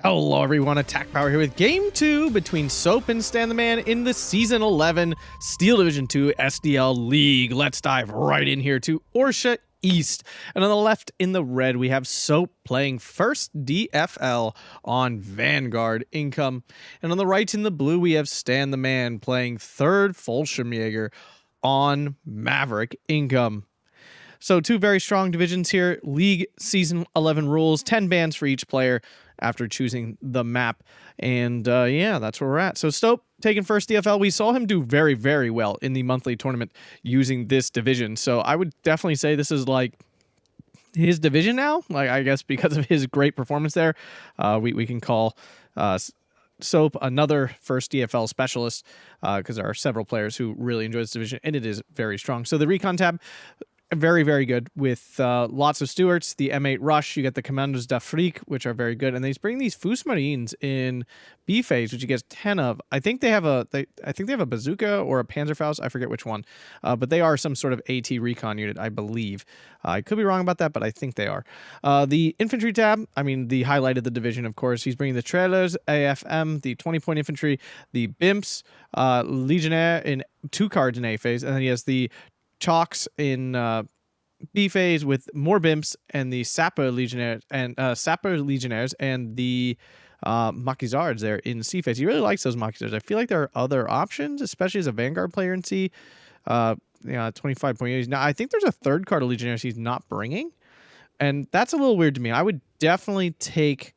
Hello everyone, Attack Power here with Game 2 between Soap and Stan the Man in the Season 11 Steel Division 2 SDL League. Let's dive right in here to Orsha East. And on the left in the red, we have Soap playing first DFL on Vanguard Income. And on the right in the blue, we have Stan the Man playing third Fallchirmjager on Maverick Income. So two very strong divisions here. League Season 11 rules, 10 bans for each player after choosing the map. And yeah, that's where we're at. So Soap taking first DFL. We saw him do very, very well in the monthly tournament using this division. So I would definitely say this is like his division now. Like, I guess because of his great performance there, we can call Soap another first DFL specialist because there are several players who really enjoy this division, and it is very strong. So the Recon tab, very, very good with lots of Stewarts. The M8 Rush, you get the Commandos d'Afrique, which are very good, and they bring these Fus Marines in B phase, which you get 10 of. I think they have a bazooka or a Panzerfaust. I forget which one, but they are some sort of AT recon unit, I believe. I could be wrong about that, but I think they are. The infantry tab, I mean, the highlight of the division, of course. He's bringing the Trailers, AFM, the 20-point infantry, the Bimps, Legionnaire in 2 cards in A phase, and then he has the Chalks in B phase with more Bimps and the Sapper Legionnaires and the Maquisards there in C phase. He really likes those Maquisards. I feel like there are other options, especially as a Vanguard player in C. 25.8. Now I think there's a third card of Legionnaires he's not bringing, and that's a little weird to me. I would definitely take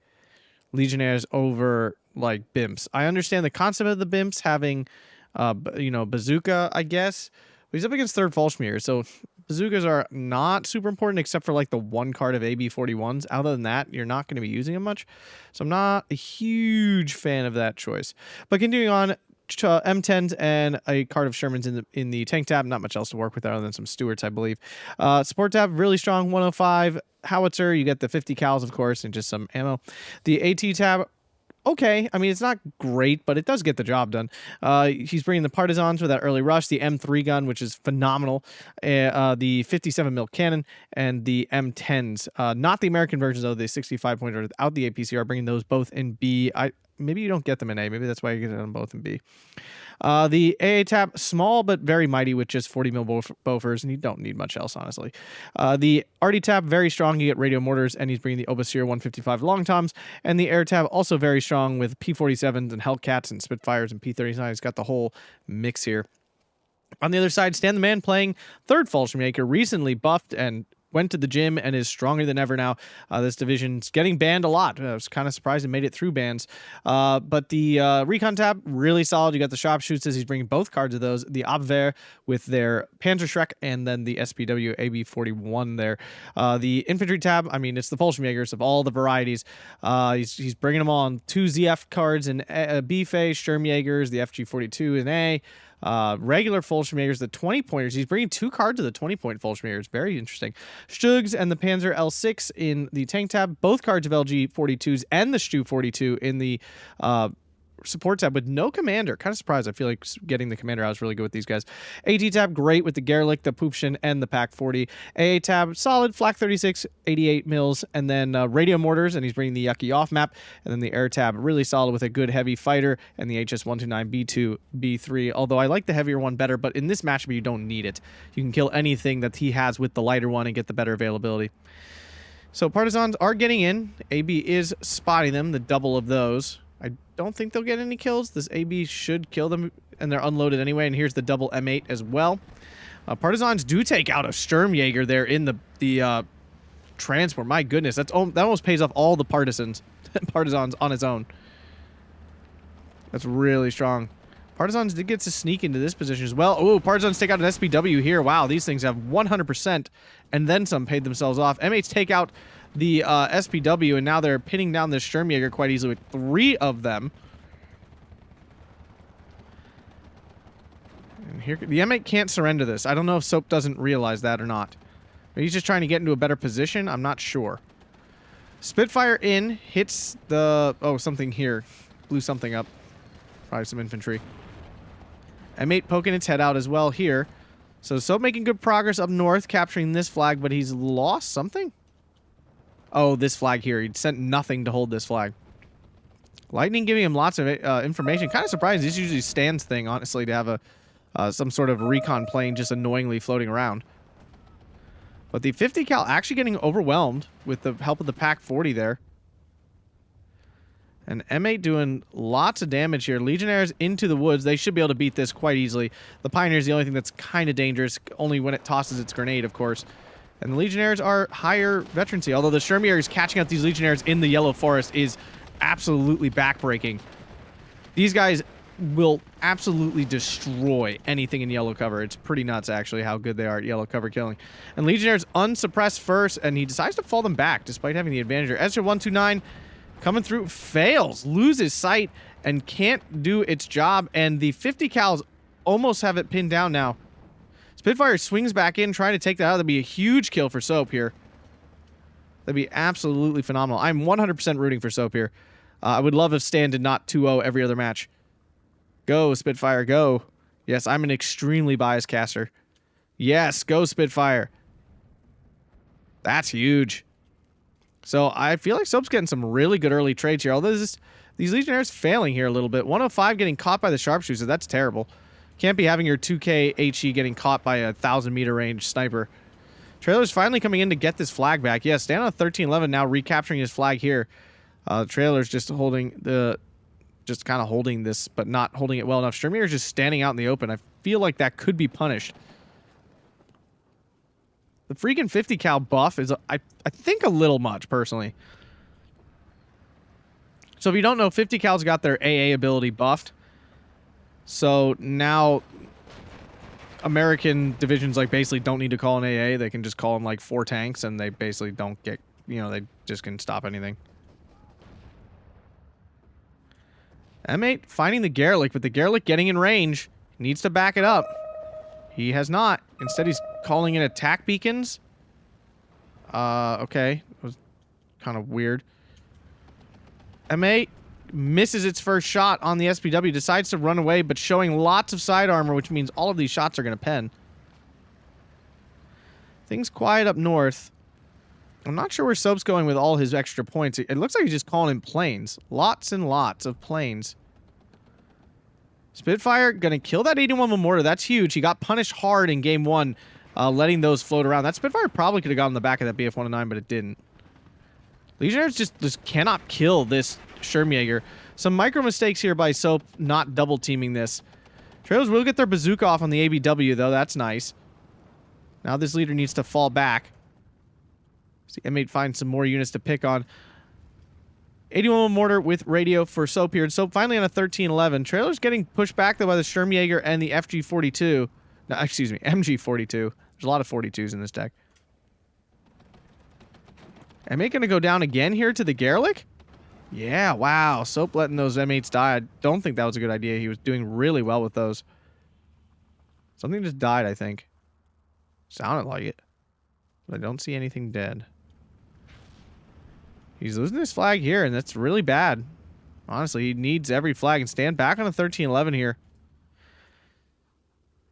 Legionnaires over like Bimps. I understand the concept of the Bimps having bazooka, I guess. He's up against third Fallchirmjager, so bazookas are not super important except for like the one card of AB41s. Other than that, you're not going to be using them much. So I'm not a huge fan of that choice. But continuing on, M10s and a card of Shermans in the tank tab. Not much else to work with other than some Stewarts, I believe. Support tab, really strong, 105. Howitzer, you get the 50 cals, of course, and just some ammo. The AT tab, okay, I mean, it's not great, but it does get the job done. He's bringing the Partisans with that early rush, the M3 gun, which is phenomenal, the 57mm cannon, and the M10s. Not the American versions, though, the 65-pointer without the APCR, bringing those both in B. Maybe you don't get them in A. Maybe that's why you get them both in B. The AA tab, small but very mighty with just 40mm Bofors, and you don't need much else, honestly. The RD tab, very strong. You get radio mortars, and he's bringing the Overseer 155 long toms. And the air tab, also very strong with P47s and Hellcats and Spitfires and P39s. He's got the whole mix here. On the other side, Stan the Man playing third Fallchirmjager, recently buffed and went to the gym and is stronger than ever now. This division's getting banned a lot. I was kind of surprised it made it through bans. But the Recon tab, really solid. You got the Sharpshoots as he's bringing both cards of those. The Abwehr with their Panzerschreck and then the SPW AB41 there. The Infantry tab, I mean, it's the Fallchirmjagers of all the varieties. He's bringing them all on 2 ZF cards in B phase, Sturmjagers, the FG42 in A. Regular Fallchirmjagers, the 20-pointers. He's bringing 2 cards of the 20-point Fallchirmjagers. Very interesting. Stugs and the Panzer L6 in the tank tab. Both cards of LG42s and the Stu 42 in the support tab with no commander. Kind of surprised. I feel like getting the commander out is really good with these guys. AT tab, great with the Gerlich, the Poopshin, and the Pack 40. AA tab, solid, Flak 36, 88 mils, and then radio mortars, and he's bringing the Yucky off map. And then the air tab, really solid with a good heavy fighter and the HS129B2, B3. Although I like the heavier one better, but in this matchup, you don't need it. You can kill anything that he has with the lighter one and get the better availability. So Partisans are getting in. AB is spotting them, the double of those. I don't think they'll get any kills. This AB should kill them, and they're unloaded anyway. And here's the double M8 as well. Partisans do take out a Sturmjäger there in the transport. My goodness, that almost pays off all the Partisans on its own. That's really strong. Partisans did get to sneak into this position as well. Oh, Partisans take out an SPW here. Wow, these things have 100% and then some paid themselves off. M8s take out the SPW, and now they're pinning down this Sturmjäger quite easily with 3 of them. And here, the M8 can't surrender this. I don't know if Soap doesn't realize that or not. Maybe he's just trying to get into a better position. I'm not sure. Spitfire in, hits the... Oh, something here. Blew something up. Probably some infantry. M8 poking its head out as well here. So Soap making good progress up north, capturing this flag, but he's lost something? Oh, this flag here. He sent nothing to hold this flag. Lightning giving him lots of information. Kind of surprised. This usually Stan's thing, honestly, to have some sort of recon plane just annoyingly floating around. But the 50 cal actually getting overwhelmed with the help of the Pac 40 there. And M8 doing lots of damage here. Legionnaires into the woods. They should be able to beat this quite easily. The Pioneer's the only thing that's kind of dangerous, only when it tosses its grenade, of course. And the Legionnaires are higher veterancy, although the Sturmjägers catching out these Legionnaires in the Yellow Forest is absolutely backbreaking. These guys will absolutely destroy anything in yellow cover. It's pretty nuts, actually, how good they are at yellow cover killing. And Legionnaires unsuppressed first, and he decides to fall them back, despite having the advantage. Ezra 129 coming through, fails, loses sight, and can't do its job. And the 50 cals almost have it pinned down now. Spitfire swings back in, trying to take that out. That'd be a huge kill for Soap here. That'd be absolutely phenomenal. I'm 100% rooting for Soap here. I would love if Stan did not 2-0 every other match. Go, Spitfire, go. Yes, I'm an extremely biased caster. Yes, go, Spitfire. That's huge. So I feel like Soap's getting some really good early trades here. Although these Legionnaires failing here a little bit. 105 getting caught by the Sharpshooter. That's terrible. Can't be having your 2K HE getting caught by a 1,000-meter range sniper. Trailer's finally coming in to get this flag back. Yeah, Stan on 1311 now recapturing his flag here. Trailer's just holding the... just kind of holding this, but not holding it well enough. Sturmjäger's just standing out in the open. I feel like that could be punished. The freaking 50 cal buff is, I think, a little much, personally. So if you don't know, 50 cal's got their AA ability buffed. So now American divisions like basically don't need to call an AA. They can just call them like 4 tanks, and they basically don't get, you know, they just can stop anything. M8 finding the Garlic, but the Garlic getting in range. Needs to back it up. He has not. Instead, he's calling in attack beacons. Okay. It was kind of weird. M8 misses its first shot on the SPW, decides to run away, but showing lots of side armor, which means all of these shots are going to pen. Things quiet up north. I'm not sure where Soap's going with all his extra points. It looks like he's just calling in planes. Lots and lots of planes. Spitfire going to kill that 81 mortar. That's huge. He got punished hard in game 1, letting those float around. That Spitfire probably could have gotten the back of that BF-109, but it didn't. Legionnaires just cannot kill this Sturmjäger. Some micro mistakes here by Soap not double teaming this. Trailers will get their bazooka off on the ABW, though. That's nice. Now this leader needs to fall back. See, M8 finds some more units to pick on. 81 mortar with radio for Soap here. And Soap finally on a 1311. Trailer's getting pushed back, though, by the Sturmjäger and the FG42. No, excuse me, MG42. There's a lot of 42s in this deck. M8 going to go down again here to the Garlic? Yeah, wow. Soap letting those M8s die. I don't think that was a good idea. He was doing really well with those. Something just died, I think. Sounded like it. But I don't see anything dead. He's losing his flag here, and that's really bad. Honestly, he needs every flag. And stand back on a 1311 here.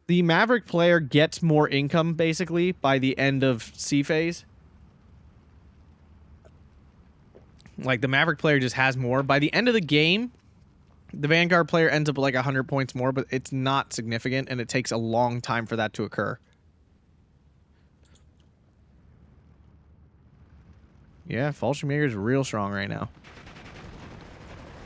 The Maverick player gets more income, basically, by the end of C phase. Like, the Maverick player just has more. By the end of the game, the Vanguard player ends up with like 100 points more, but it's not significant, and it takes a long time for that to occur. Yeah, Fallchirmjager is real strong right now.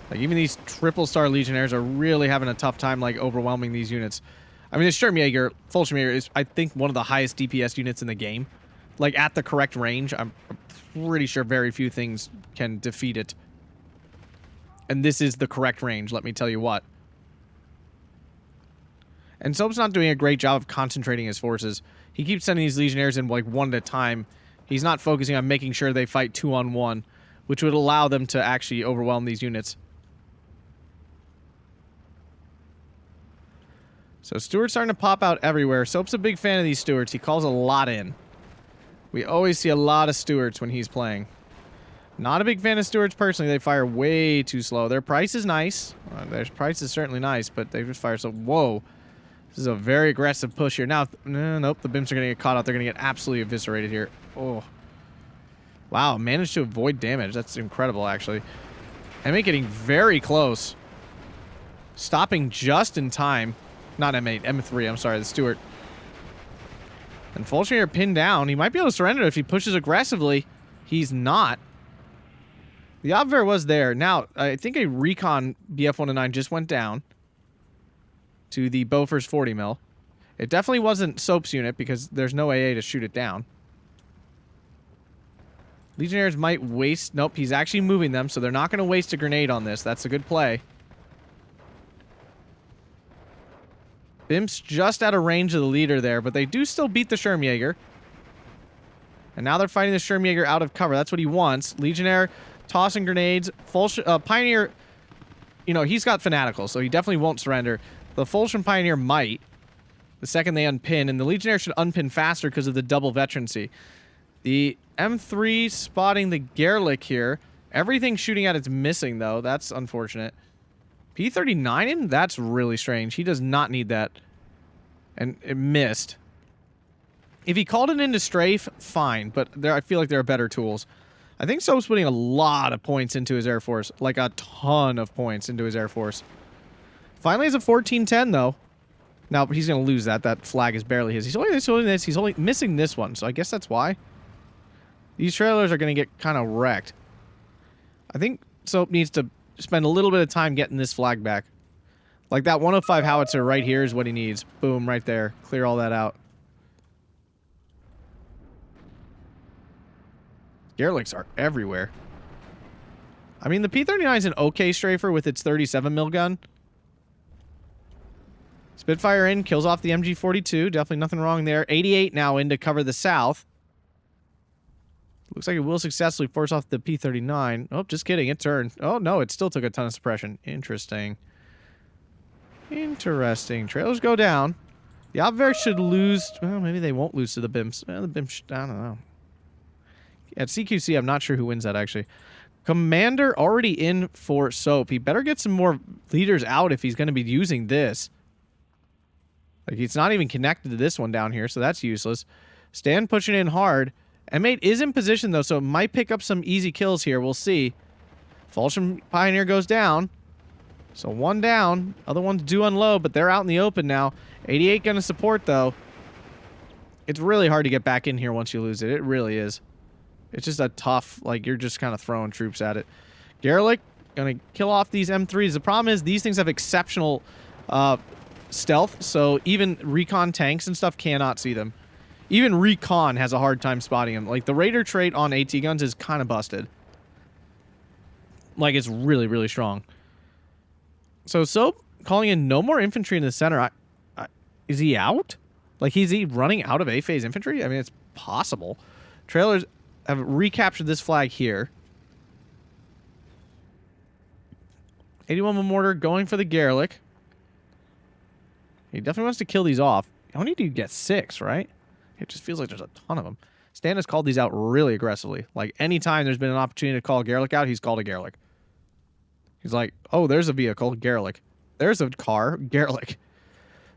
Like, even these triple-star Legionnaires are really having a tough time, like, overwhelming these units. I mean, the Sturmjäger, Fallchirmjager is, I think, one of the highest DPS units in the game. Like, at the correct range, I'm pretty sure very few things can defeat it. And this is the correct range, let me tell you what. And Soap's not doing a great job of concentrating his forces. He keeps sending these Legionnaires in, like, one at a time. He's not focusing on making sure they fight 2-on-1, which would allow them to actually overwhelm these units. So Stewart's starting to pop out everywhere. Soap's a big fan of these Stewarts. He calls a lot in. We always see a lot of Stewarts when he's playing. Not a big fan of Stewarts personally. They fire way too slow. Their price is nice. Their price is certainly nice, but they just fire so... Whoa. This is a very aggressive push here. Now, nope, the Bimps are going to get caught out. They're going to get absolutely eviscerated here. Oh. Wow, managed to avoid damage. That's incredible, actually. M8 getting very close. Stopping just in time. Not M8, M3, I'm sorry, the Stewart. And Fallchirmjager pinned down. He might be able to surrender if he pushes aggressively. He's not. The Obver was there. Now, I think a Recon BF-109 just went down to the Bofors 40 mil. It definitely wasn't Soap's unit because there's no AA to shoot it down. Legionnaires might waste... Nope, he's actually moving them, so they're not going to waste a grenade on this. That's a good play. Bimp's just out of range of the leader there, but they do still beat the Schirmjäger. And now they're fighting the Schirmjäger out of cover. That's what he wants. Legionnaire tossing grenades. Pioneer, you know, he's got Fanatical, so he definitely won't surrender. The Fulsham Pioneer might, the second they unpin, and the Legionnaire should unpin faster because of the double veterancy. The M3 spotting the Gerlich here. Everything shooting at it's missing, though. That's unfortunate. P39 in? That's really strange. He does not need that. And it missed. If he called it into strafe, fine. But there, I feel like there are better tools. I think Soap's putting a lot of points into his Air Force. Like a ton of points into his Air Force. Finally, it's a 14-10, though. Now, he's going to lose that. That flag is barely his. He's only this. He's only missing this one. So I guess that's why. These trailers are going to get kind of wrecked. I think Soap needs to spend a little bit of time getting this flag back. Like that 105 howitzer right here is what he needs. Boom, right there. Clear all that out. Gerlichs are everywhere. I mean, the P39 is an okay strafer with its 37 mil gun. Spitfire in, kills off the MG42. Definitely nothing wrong there. 88 now in to cover the south. Looks like it will successfully force off the P39. Oh, just kidding. It turned. Oh, no. It still took a ton of suppression. Interesting. Interesting. Trailers go down. The Obver should lose. Well, maybe they won't lose to the BIMS. The BIMS, I don't know. At CQC, I'm not sure who wins that, actually. Commander already in for Soap. He better get some more leaders out if he's going to be using this. Like, he's not even connected to this one down here, so that's useless. Stan pushing in hard. M8 is in position, though, so it might pick up some easy kills here. We'll see. Fallchirmjager Pioneer goes down. So one down. Other ones do unload, but they're out in the open now. 88 going to support, though. It's really hard to get back in here once you lose it. It really is. It's just a tough, like, you're just kind of throwing troops at it. Gerlich going to kill off these M3s. The problem is these things have exceptional stealth, so even Recon tanks and stuff cannot see them. Even Recon has a hard time spotting him. Like, the Raider trait on AT guns is kind of busted. Like, it's really, really strong. So, Soap calling in no more infantry in the center. Is he out? Like, is he running out of A-phase infantry? I mean, it's possible. Trailers have recaptured this flag here. 81 mortar going for the Gerlich. He definitely wants to kill these off. I only need to get 6, right? It just feels like there's a ton of them. Stan has called these out really aggressively. Like, anytime there's been an opportunity to call Gerlich out, he's called a Gerlich. He's like, oh, there's a vehicle, Gerlich. There's a car, Gerlich.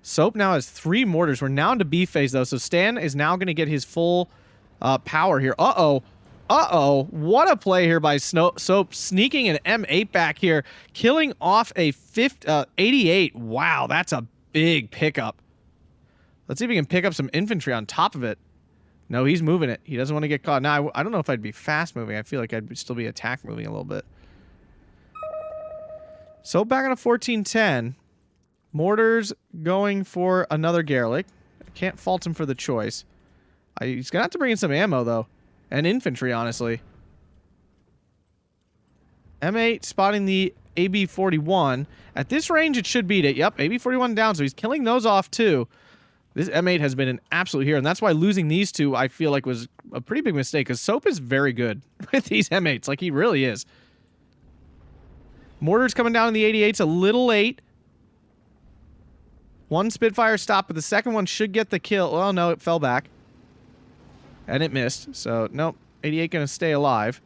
Soap now has 3 mortars. We're now into B phase, though, so Stan is now going to get his full power here. Uh-oh. Uh-oh. What a play here by Soap, sneaking an M8 back here, killing off a 88. Wow, that's a big pickup. Let's see if he can pick up some infantry on top of it. No, he's moving it. He doesn't want to get caught. Now, I don't know if I'd be fast moving. I feel like I'd still be attack moving a little bit. So back on a 14-10. Mortars going for another Gerlich. I can't fault him for the choice. He's going to have to bring in some ammo, though. And infantry, honestly. M8 spotting the AB-41. At this range, it should beat it. Yep, AB-41 down, so he's killing those off, too. This M8 has been an absolute hero, and that's why losing these two, I feel like, was a pretty big mistake, because Soap is very good with these M8s. Like, he really is. Mortar's coming down in the 88s a little late. One Spitfire stopped, but the second one should get the kill. Well, no, it fell back. And it missed, so, nope. 88 going to stay alive.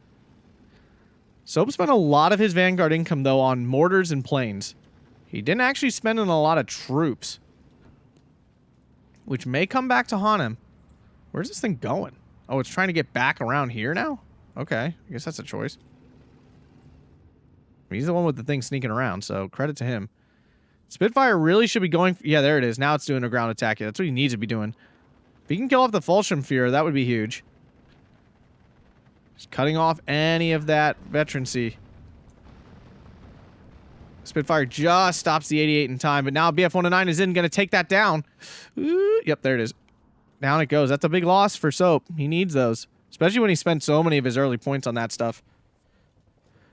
Soap spent a lot of his Vanguard income, though, on mortars and planes. He didn't actually spend on a lot of troops, which may come back to haunt him. Where's this thing going? Oh, it's trying to get back around here now? Okay, I guess that's a choice. He's the one with the thing sneaking around, so credit to him. Spitfire really should be going... Yeah, there it is. Now it's doing a ground attack. Yeah, that's what he needs to be doing. If he can kill off the Fallchirmjager, that would be huge. Just cutting off any of that veterancy. Spitfire just stops the 88 in time, but now BF-109 is going to take that down. Ooh, yep, there it is. Down it goes. That's a big loss for Soap. He needs those, especially when he spent so many of his early points on that stuff.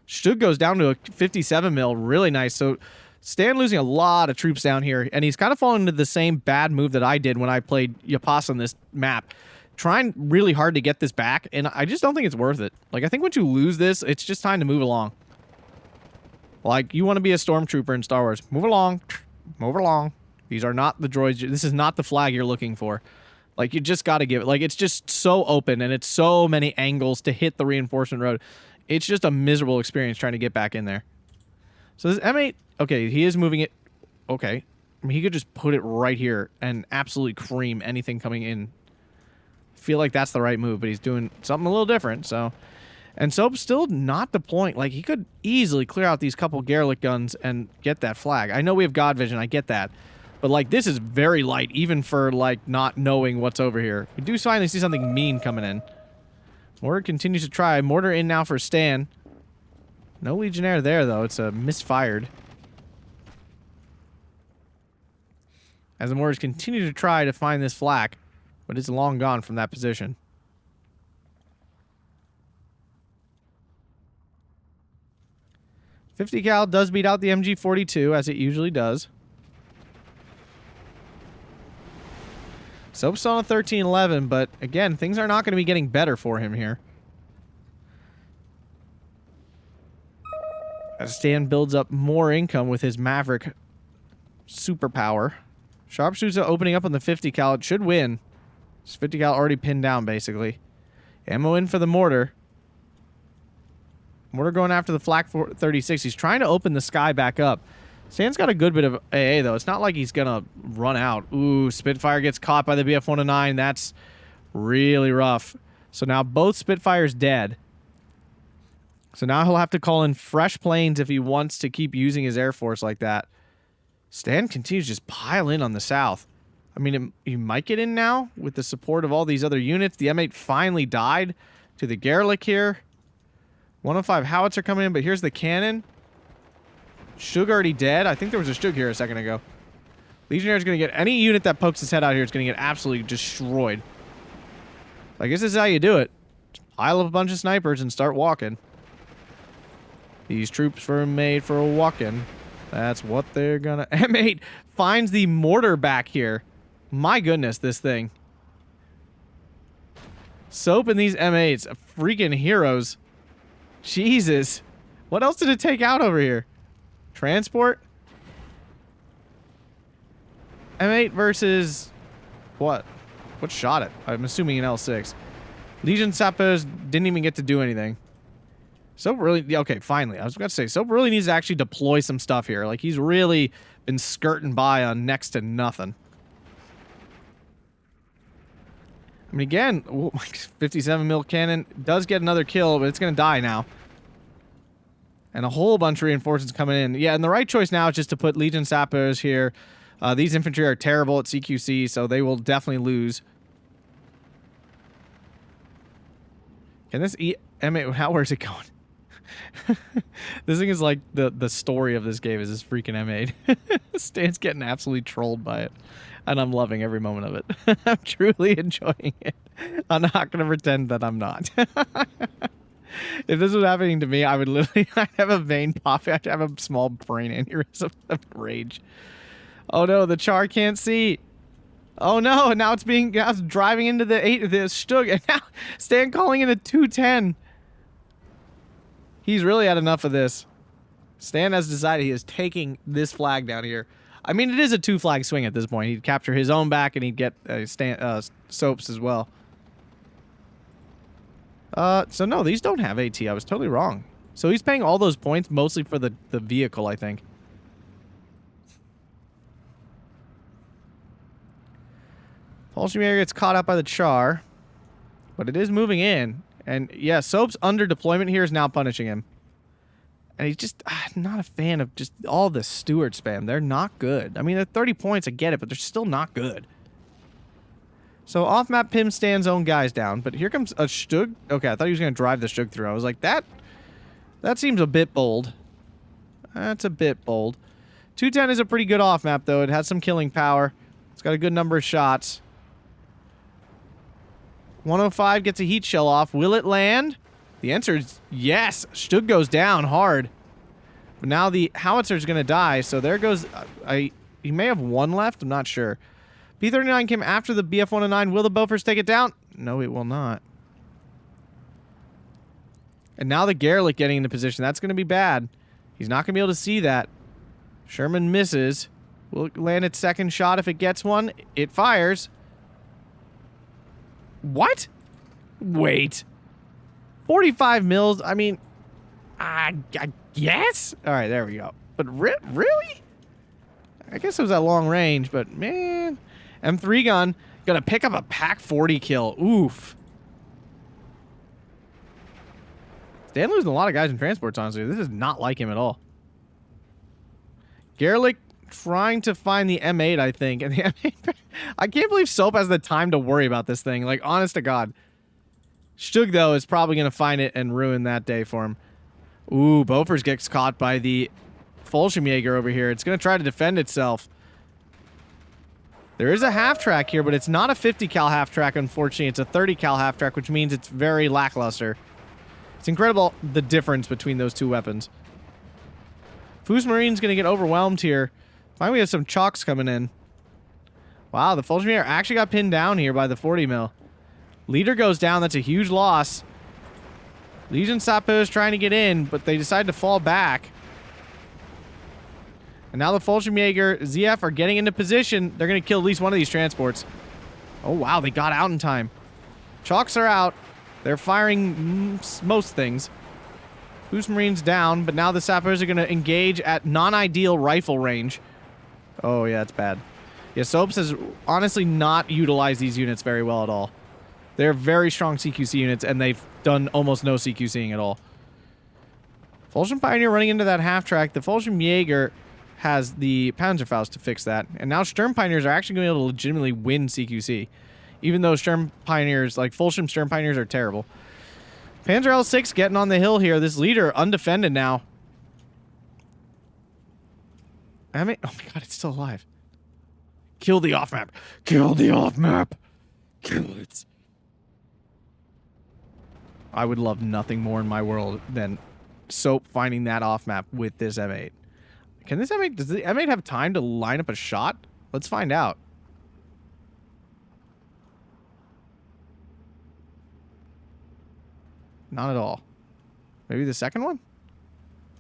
Stug goes down to a 57 mil. Really nice. So Stan losing a lot of troops down here, and he's kind of falling into the same bad move that I did when I played Yapasa on this map. Trying really hard to get this back, and I just don't think it's worth it. Like, I think once you lose this, it's just time to move along. Like, you want to be a stormtrooper in Star Wars. Move along. Move along. These are not the droids. This is not the flag you're looking for. Like, you just got to give it. Like, it's just so open, and it's so many angles to hit the reinforcement road. It's just a miserable experience trying to get back in there. So this M8, okay, he is moving it. Okay. I mean, he could just put it right here and absolutely cream anything coming in. Feel like that's the right move, but he's doing something a little different, so... And Soap's still not deploying. Like, he could easily clear out these couple Garlic guns and get that flag. I know we have God Vision, I get that. But, like, this is very light, even for, like, not knowing what's over here. We do finally see something mean coming in. Mortar continues to try. Mortar in now for Stan. No Legionnaire there, though. It's misfired. As the Mortars continue to try to find this flak, but it's long gone from that position. .50 cal does beat out the MG42, as it usually does. Soap's on a 1311, but again, things are not going to be getting better for him here. As Stan builds up more income with his Maverick superpower. Sharpshooter opening up on the 50 cal. It should win. It's 50 cal already pinned down, basically. Ammo in for the mortar. Mortar going after the flak 36. He's trying to open the sky back up. Stan's got a good bit of AA, though. It's not like he's going to run out. Ooh, Spitfire gets caught by the BF-109. That's really rough. So now both Spitfires dead. So now he'll have to call in fresh planes if he wants to keep using his Air Force like that. Stan continues to just pile in on the south. I mean, he might get in now with the support of all these other units. The M8 finally died to the Garlic here. 105 howitzer coming in, but here's the cannon. Stug already dead. I think there was a Stug here a second ago. Legionnaire is going to get any unit that pokes its head out here is going to get absolutely destroyed. I guess this is how you do it. Just pile up a bunch of snipers and start walking. These troops were made for walking. That's what they're gonna... M8 finds the mortar back here. My goodness, this thing. Soap and these M8s, freaking heroes. Jesus. What else did it take out over here? Transport? M8 versus... what? What shot it? I'm assuming an L6. Legion Sappos didn't even get to do anything. Soap really... okay, finally. I was about to say, Soap really needs to actually deploy some stuff here. Like, he's really been skirting by on next to nothing. I mean, again, oh, 57 mil cannon does get another kill, but it's going to die now. And a whole bunch of reinforcements coming in. Yeah, and the right choice now is just to put Legion Sappos here. These infantry are terrible at CQC, so they will definitely lose. Can this M8... where's it going? This thing is like the story of this game is this freaking M8. Stan's getting absolutely trolled by it. And I'm loving every moment of it. I'm truly enjoying it. I'm not going to pretend that I'm not. If this was happening to me, I would literally... I'd have a vein pop. I'd have a small brain aneurysm of rage. Oh no, the Char can't see. Oh no, and now it's driving into the Stug. And now Stan calling in a 210. He's really had enough of this. Stan has decided he is taking this flag down here. I mean, it is a 2-flag swing at this point. He'd capture his own back, and he'd get Soaps as well. So no, these don't have AT. I was totally wrong. So he's paying all those points mostly for the vehicle, I think. Fallchirmjager gets caught up by the Char. But it is moving in. And yeah, Soap's under deployment here is now punishing him. And he's just not a fan of just all the Stewart spam. They're not good. I mean, they're 30 points, I get it, but they're still not good. So off-map Pim stands own guys down, but here comes a Stug. Okay, I thought he was going to drive the Stug through. I was like, that seems a bit bold. That's a bit bold. 210 is a pretty good off-map, though. It has some killing power. It's got a good number of shots. 105 gets a heat shell off. Will it land? The answer is yes. Stug goes down hard. But now the howitzer is going to die, so there goes... he may have one left. I'm not sure. P-39 came after the BF-109. Will the Bofors take it down? No, it will not. And now the Gerlich getting into position. That's going to be bad. He's not going to be able to see that. Sherman misses. Will land its second shot if it gets one. It fires. What? Wait. 45 mils? I mean, I guess? All right, there we go. But really? I guess it was at long range, but man. M3 gun. Gonna pick up a Pack 40 kill. Oof. Stan losing a lot of guys in transports, honestly. This is not like him at all. Gerlich trying to find the M8, I think. And the M8... I can't believe Soap has the time to worry about this thing. Like, honest to God. Stug, though, is probably going to find it and ruin that day for him. Ooh, Bofors gets caught by the Fallchirmjager over here. It's going to try to defend itself. There is a half-track here, but it's not a 50 cal half-track, unfortunately. It's a 30 cal half-track, which means it's very lackluster. It's incredible the difference between those two weapons. Foos Marine's going to get overwhelmed here. Finally, we have some chalks coming in. Wow, the Fallchirmjager actually got pinned down here by the 40 mil. Leader goes down. That's a huge loss. Legion Sapos trying to get in, but they decide to fall back. And now the Fallchirmjager, ZF are getting into position. They're going to kill at least one of these transports. Oh, wow, they got out in time. Chalks are out. They're firing most things. Foos Marine's down, but now the Sappers are going to engage at non-ideal rifle range. Oh, yeah, that's bad. Yeah, Soaps has honestly not utilized these units very well at all. They're very strong CQC units, and they've done almost no CQCing at all. Fallschirm Pioneer running into that half-track. The Fallschirmjager has the Panzerfaust to fix that. And now Sturm Pioneers are actually going to be able to legitimately win CQC. Even though Sturm Pioneers, like Fallschirm Sturm Pioneers, are terrible. Panzer L6 getting on the hill here. This leader undefended now. I mean, oh my god, it's still alive. Kill the off-map. Kill the off-map. Kill it. I would love nothing more in my world than Soap finding that off-map with this M8. Can this M8... Does the M8 have time to line up a shot? Let's find out. Not at all. Maybe the second one?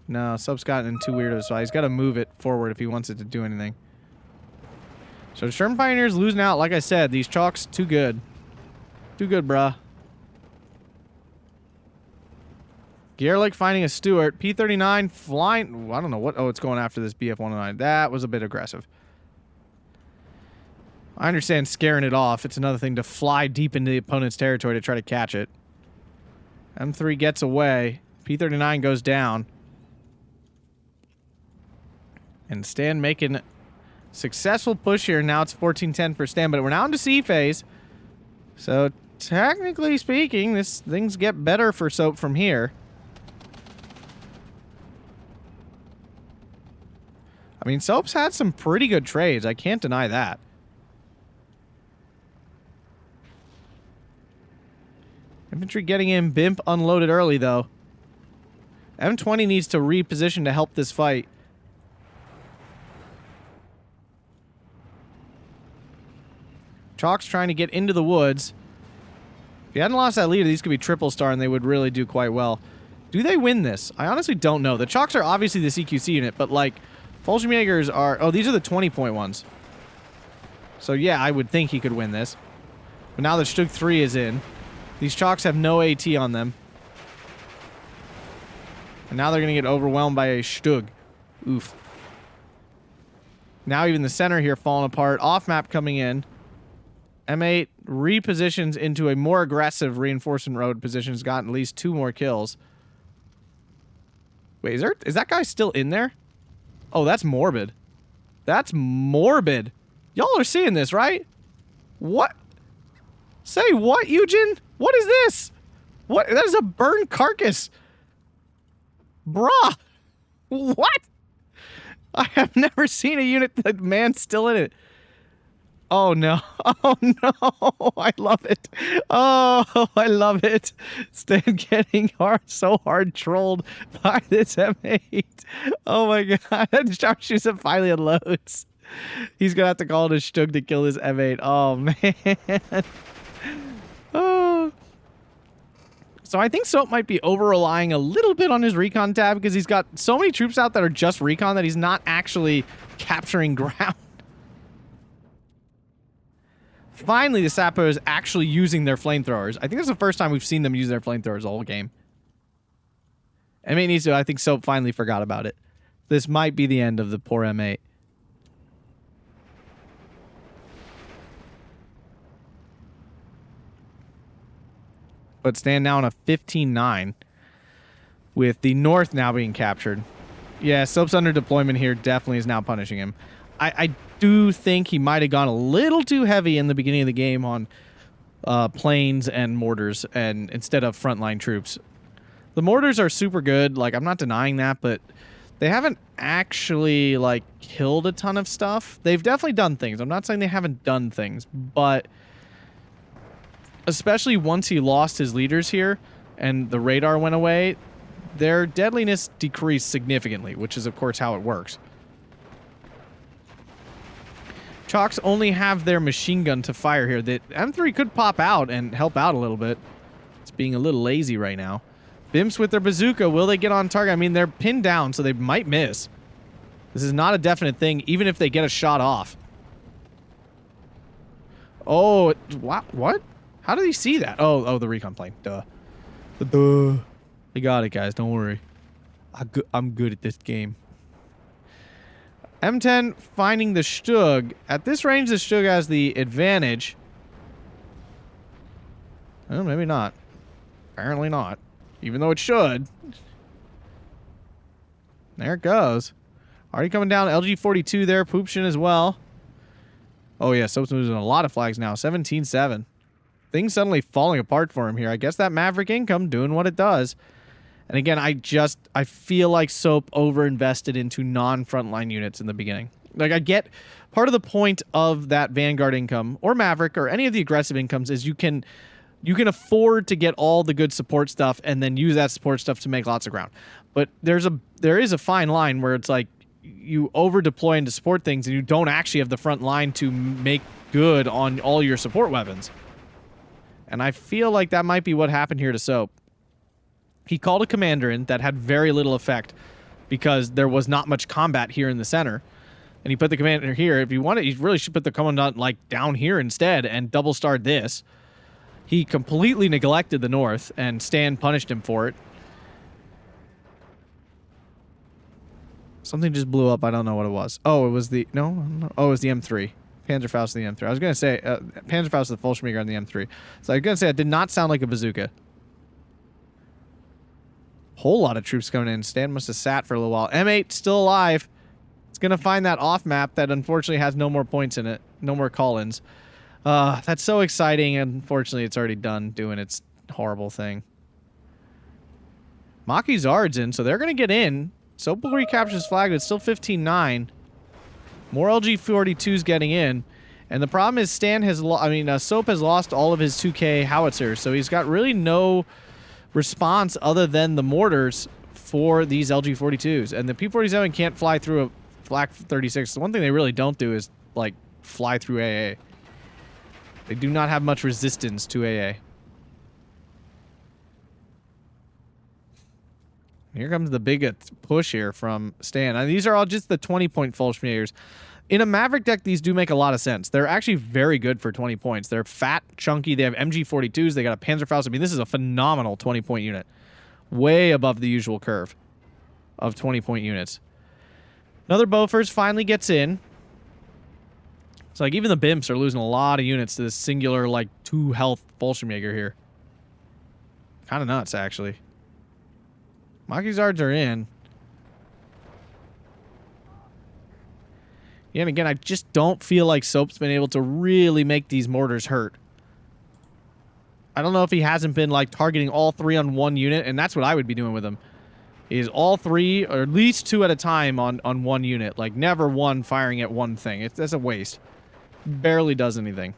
No, Soap's gotten in too weird of a spot. He's got to move it forward if he wants it to do anything. So Sturm Pioneer's losing out. Like I said, these chalks, too good. Too good, bruh. Gerlich finding a Stewart. P-39 flying... I don't know what... Oh, it's going after this BF-109. That was a bit aggressive. I understand scaring it off. It's another thing to fly deep into the opponent's territory to try to catch it. M3 gets away. P-39 goes down. And Stan making successful push here. Now it's 14-10 for Stan, but we're now into C phase. So, technically speaking, things get better for Soap from here. I mean, Soap's had some pretty good trades. I can't deny that. Infantry getting in. Bimp unloaded early, though. M20 needs to reposition to help this fight. Chalk's trying to get into the woods. If he hadn't lost that leader, these could be triple star, and they would really do quite well. Do they win this? I honestly don't know. The Chalks are obviously the CQC unit, but, like, Fallschirmjagers are... Oh, these are the 20-point ones. So, yeah, I would think he could win this. But now that Stug 3 is in, these Chalks have no AT on them. And now they're going to get overwhelmed by a Stug. Oof. Now even the center here falling apart. Off-map coming in. M8 repositions into a more aggressive reinforcement road position. Has gotten at least 2 more kills. Wait, is that guy still in there? Oh, that's morbid. That's morbid. Y'all are seeing this, right? What? Say what, Eugen? What is this? What? That is a burned carcass. Bruh. What? I have never seen a unit that man's still in it. Oh no. Oh no. I love it. Oh, I love it. Stan getting so hard trolled by this M8. Oh my god. Sharpshoots have finally unloads. He's gonna have to call it a shtug to kill this M8. Oh man. Oh. So I think Soap might be over-relying a little bit on his recon tab because he's got so many troops out that are just recon that he's not actually capturing ground. Finally, the Sappo is actually using their flamethrowers. I think that's the first time we've seen them use their flamethrowers the whole game. M8 needs to. I think Soap finally forgot about it. This might be the end of the poor M8. But stand now on a 15-9 with the north now being captured. Yeah, Soap's under deployment here definitely is now punishing him. I do think he might have gone a little too heavy in the beginning of the game on planes and mortars and instead of frontline troops. The mortars are super good, like I'm not denying that, but they haven't actually like killed a ton of stuff. They've definitely done things. I'm not saying they haven't done things, but especially once he lost his leaders here and the radar went away, their deadliness decreased significantly, which is of course how it works. Chalks only have their machine gun to fire here. The M3 could pop out and help out a little bit. It's being a little lazy right now. Bimps with their bazooka. Will they get on target? I mean, they're pinned down, so they might miss. This is not a definite thing, even if they get a shot off. Oh, what? How did he see that? Oh, the recon plane. Duh. Duh. They got it, guys. Don't worry. I'm good at this game. M10 finding the Shtug. At this range, the Shtug has the advantage. Well, maybe not. Apparently not. Even though it should. There it goes. Already coming down. LG-42 there. Poopshin as well. Oh, yeah. Soap's losing a lot of flags now. 17-7. Things suddenly falling apart for him here. I guess that Maverick income doing what it does. And again, I feel like Soap overinvested into non-frontline units in the beginning. Like, I get part of the point of that Vanguard income or Maverick or any of the aggressive incomes is you can afford to get all the good support stuff and then use that support stuff to make lots of ground. But there is a fine line where it's like you over deploy into support things and you don't actually have the front line to make good on all your support weapons. And I feel like that might be what happened here to Soap. He called a commander in that had very little effect because there was not much combat here in the center. And he put the commander here. If you wanted, you really should put the commandant like down here instead and double starred this. He completely neglected the north and Stan punished him for it. Something just blew up. I don't know what it was. Oh, it was the... No. Oh, it was the M3. Panzerfaust the M3. I was going to say Panzerfaust the Fallchirmjager on the M3. So I was going to say it did not sound like a bazooka. Whole lot of troops coming in. Stan must have sat for a little while. M8 still alive. It's going to find that off map that unfortunately has no more points in it. No more call-ins. That's so exciting. Unfortunately, it's already done doing its horrible thing. Maki Zard's in, so they're going to get in. Soap will recapture his flag, but it's still 15-9. More LG-42s getting in. And the problem is Stan has... Soap has lost all of his 2K howitzers, so he's got really no response other than the mortars for these LG-42s. And the P-47 can't fly through a Flak 36. The one thing they really don't do is, like, fly through AA. They do not have much resistance to AA. Here comes the big push here from Stan. And these are all just the 20-point Fallchirmjagers. In a Maverick deck, these do make a lot of sense. They're actually very good for 20 points. They're fat, chunky. They have MG-42s. They got a Panzerfaust. I mean, this is a phenomenal 20-point unit. Way above the usual curve of 20-point units. Another Bofors finally gets in. So, like, even the Bimps are losing a lot of units to this singular, like, 2-health Fallchirmjager here. Kind of nuts, actually. Maki Zards are in. And again, I just don't feel like Soap's been able to really make these mortars hurt. I don't know if he hasn't been like targeting all 3 on one unit, and that's what I would be doing with him. Is all 3, or at least 2 at a time on one unit. Like, never one firing at one thing. That's a waste. Barely does anything.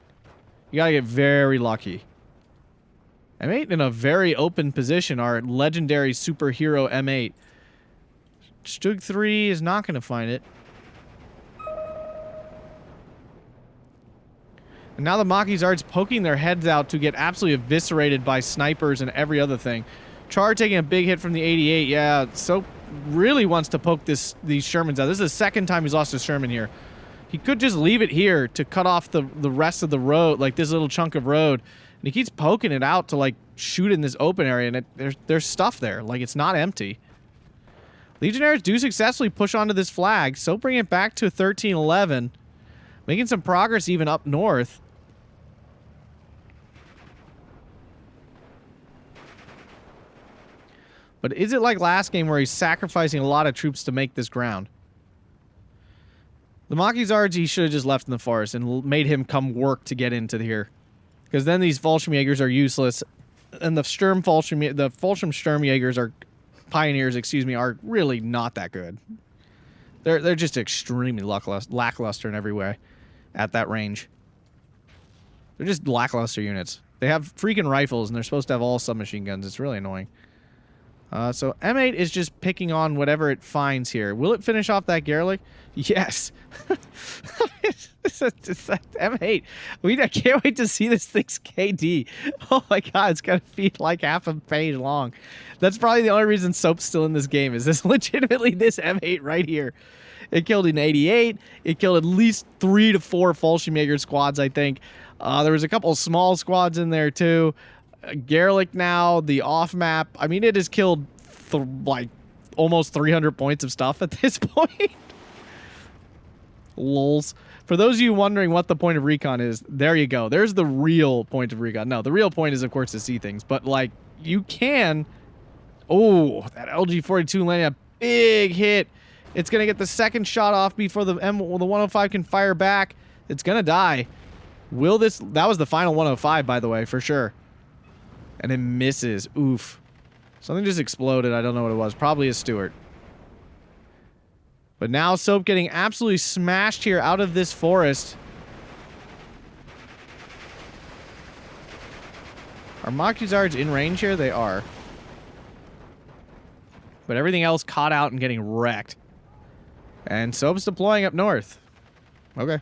You gotta get very lucky. M8 in a very open position. Our legendary superhero M8. Stug 3 is not gonna find it. And now the Maquisards poking their heads out to get absolutely eviscerated by snipers and every other thing. Char taking a big hit from the 88. Yeah, Soap really wants to poke these Shermans out. This is the second time he's lost a Sherman here. He could just leave it here to cut off the rest of the road, like this little chunk of road. And he keeps poking it out to like shoot in this open area, and there's stuff there. Like, it's not empty. Legionnaires do successfully push onto this flag. Soap bring it back to 1311. Making some progress even up north. But is it like last game where he's sacrificing a lot of troops to make this ground? The Maquisards he should have just left in the forest and made him come work to get into here. Because then these Fallchirmjagers are useless. And the Fallchirmjagers are pioneers, excuse me, are really not that good. They're just extremely lackluster in every way at that range. They're just lackluster units. They have freaking rifles and they're supposed to have all submachine guns. It's really annoying. So M8 is just picking on whatever it finds here. Will it finish off that Garlic? Yes. It's M8. I can't wait to see this thing's KD. Oh my god, it's gonna be like half a page long. That's probably the only reason Soap's still in this game, is this legitimately this M8 right here. It killed an 88. It killed at least 3 to 4 Fallchirmjager squads, I think. There was a couple of small squads in there too. Garlic now, the off map. I mean, it has killed like almost 300 points of stuff at this point. Lols. For those of you wondering what the point of Recon is, there you go. There's the real point of Recon. No, the real point is, of course, to see things. But, like, you can... Oh, that LG-42 landing a big hit. It's going to get the second shot off before the 105 can fire back. It's going to die. Will this... That was the final 105, by the way, for sure. And it misses. Oof. Something just exploded. I don't know what it was. Probably a Stuart. But now Soap getting absolutely smashed here out of this forest. Are Maquisards in range here? They are. But everything else caught out and getting wrecked. And Soap's deploying up north. Okay.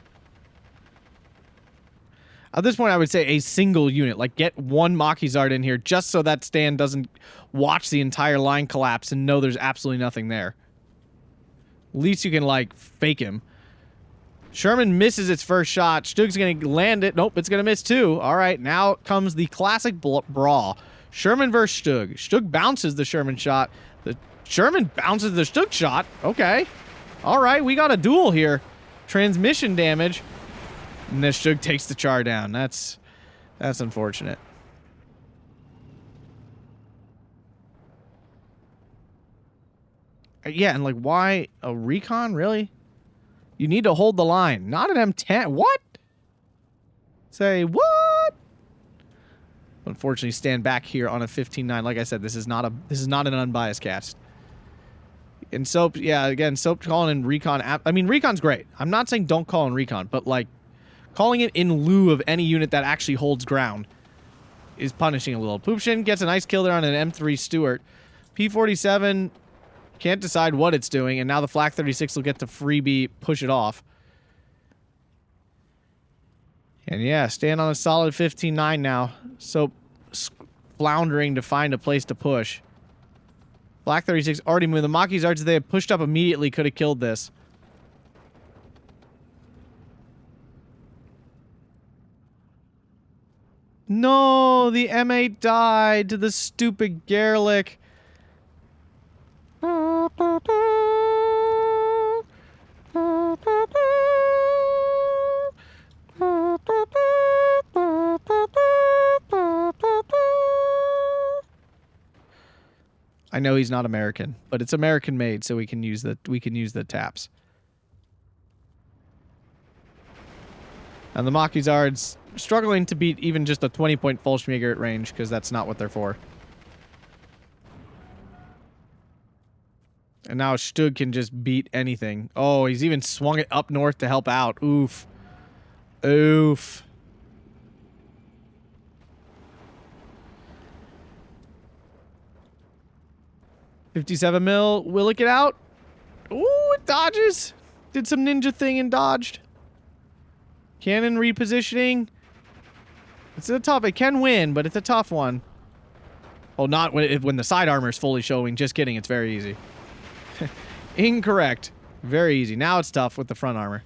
At this point, I would say a single unit. Like, get one Maquisard in here just so that Stan doesn't watch the entire line collapse and know there's absolutely nothing there. At least you can, like, fake him. Sherman misses its first shot. Stug's going to land it. Nope, it's going to miss too. All right, now comes the classic brawl. Sherman versus Stug. Stug bounces the Sherman shot. The Sherman bounces the Stug shot. Okay. All right, we got a duel here. Transmission damage. And then Stug takes the char down. That's unfortunate. Yeah, and like, why a Recon? Really? You need to hold the line. Not an M10. What? Say what? Unfortunately, stand back here on a 15-9. Like I said, this is not an unbiased cast. And Soap, yeah, again, Soap calling in Recon. I mean, Recon's great. I'm not saying don't call in Recon, but like calling it in lieu of any unit that actually holds ground is punishing a little. Poopshin gets a nice kill there on an M3 Stuart. P47 can't decide what it's doing, and now the Flak 36 will get to freebie push it off. And yeah, stand on a solid 15-9 now. So floundering to find a place to push. Flak 36 already moved. The Maquisards, they had pushed up immediately, could have killed this. No, the M8 died to the stupid Garlic. I know he's not American, but it's American made, so we can use the taps. And the Maquisards struggling to beat even just a 20-point Fallchirmjager at range, because that's not what they're for. And now Stug can just beat anything. Oh, he's even swung it up north to help out. Oof. Oof. $57 mil. Will it get out? Ooh, it dodges. Did some ninja thing and dodged. Cannon repositioning. It's a tough. It can win, but it's a tough one. Oh, not when the side armor is fully showing. Just kidding. It's very easy. Incorrect. Very easy. Now it's tough with the front armor.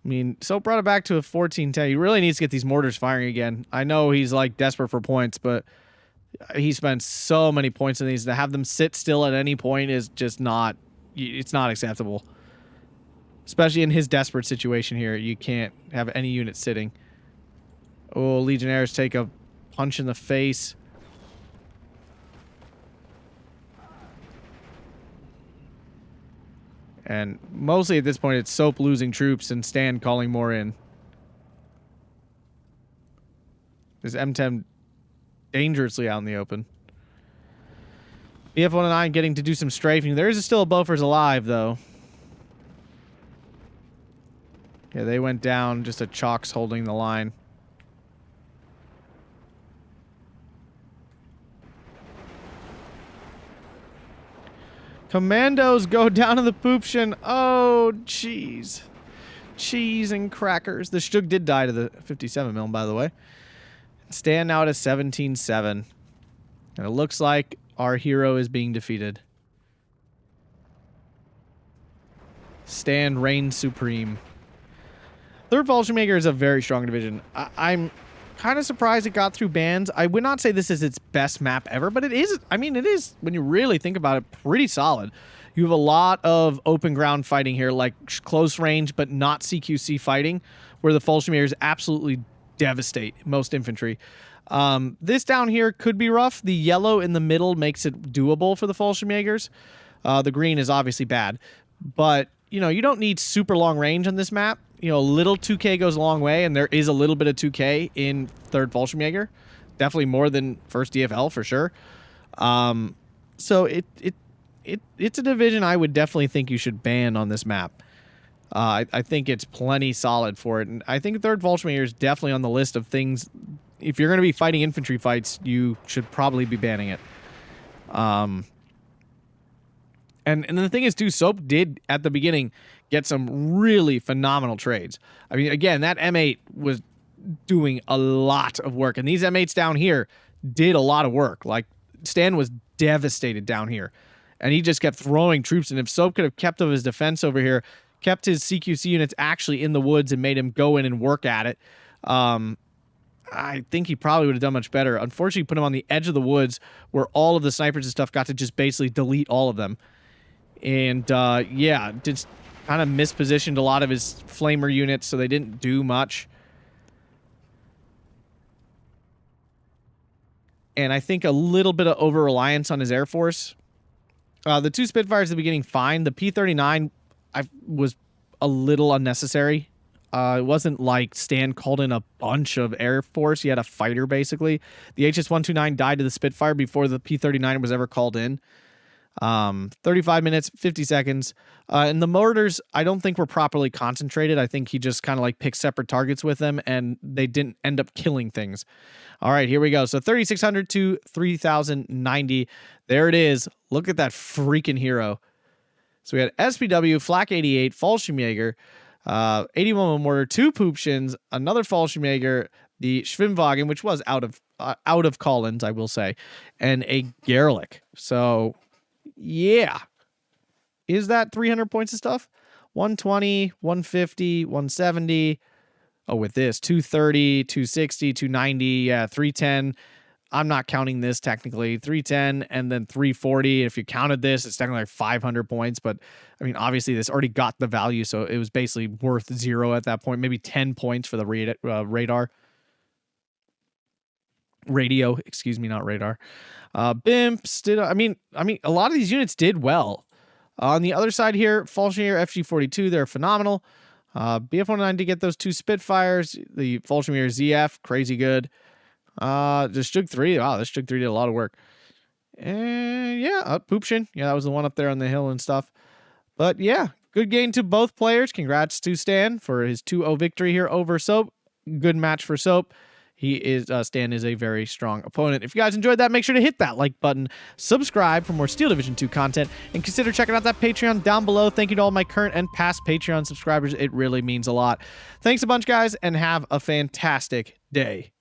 I mean, Soap brought it back to a 14-10. He really needs to get these mortars firing again. I know he's like desperate for points, but he spent so many points in these. To have them sit still at any point is just not, it's not acceptable. Especially in his desperate situation here. You can't have any unit sitting. Oh, Legionnaires take a punch in the face. And mostly at this point, it's Soap losing troops and Stan calling more in. This M10 dangerously out in the open. BF-109 getting to do some strafing. There is still a Bofors alive, though. Yeah, they went down. Just a Chalks holding the line. Commandos go down to the pooption. Oh, jeez. Cheese and crackers. The Stug did die to the 57 mil, by the way. Stand now at a 17-7. And it looks like our hero is being defeated. Stan reigns supreme. 3rd Fallchirmjager is a very strong division. I'm kind of surprised it got through bans. I would not say this is its best map ever, but it is. I mean, it is, when you really think about it, pretty solid. You have a lot of open ground fighting here, like close range, but not CQC fighting, where the Fallchirmjagers absolutely devastate most infantry. This down here could be rough. The yellow in the middle makes it doable for the Fallchirmjagers. The green is obviously bad, but you know, you don't need super long range on this map. You know, a little 2K goes a long way, and there is a little bit of 2K in 3rd Fallchirmjager. Definitely more than 1st DFL for sure. So it's a division I would definitely think you should ban on this map. I think it's plenty solid for it, and I think 3rd Fallchirmjager is definitely on the list of things. If you're going to be fighting infantry fights, you should probably be banning it. And the thing is, too, Soap did, at the beginning, get some really phenomenal trades. I mean, again, that M8 was doing a lot of work. And these M8s down here did a lot of work. Like, Stan was devastated down here. And he just kept throwing troops. And if Soap could have kept of his defense over here, kept his CQC units actually in the woods and made him go in and work at it, I think he probably would have done much better. Unfortunately, he put him on the edge of the woods where all of the snipers and stuff got to just basically delete all of them. And, yeah, just kind of mispositioned a lot of his flamer units, so they didn't do much. And I think a little bit of over-reliance on his Air Force. The 2 Spitfires at the beginning, fine. The P-39 was a little unnecessary. It wasn't like Stan called in a bunch of Air Force. He had a fighter, basically. The HS-129 died to the Spitfire before the P-39 was ever called in. 35 minutes, 50 seconds. And the mortars, I don't think were properly concentrated. I think he just kind of like picked separate targets with them, and they didn't end up killing things. All right, here we go. So 3,600 to 3,090. There it is. Look at that freaking hero. So we had SPW, Flak 88, Fallchirmjager, 81 mortar, 2 Poopshins, another Fallchirmjager, the Schwimmwagen, which was out of Collins, I will say, and a Gerlich. So yeah. Is that 300 points of stuff? 120, 150, 170. Oh, with this, 230, 260, 290. Yeah, 310. I'm not counting this technically. 310 and then 340. If you counted this, it's technically like 500 points. But, I mean, obviously this already got the value, so it was basically worth 0 at that point. Maybe 10 points for the radar. radio, excuse me, not radar. Bimps did, I mean, a lot of these units did well. On the other side here, Fallchirmjager FG42, they're phenomenal. BF-109 did get those 2 Spitfires. The Fallchirmjager ZF, crazy good. The Stug 3, wow, this Stug 3 did a lot of work. And yeah, Poopshin, yeah, that was the one up there on the hill and stuff. But yeah, good game to both players. Congrats to Stan for his 2-0 victory here over Soap. Good match for Soap. Stan is a very strong opponent. If you guys enjoyed that, make sure to hit that like button, subscribe for more Steel Division 2 content, and consider checking out that Patreon down below. Thank you to all my current and past Patreon subscribers. It really means a lot. Thanks a bunch, guys, and have a fantastic day.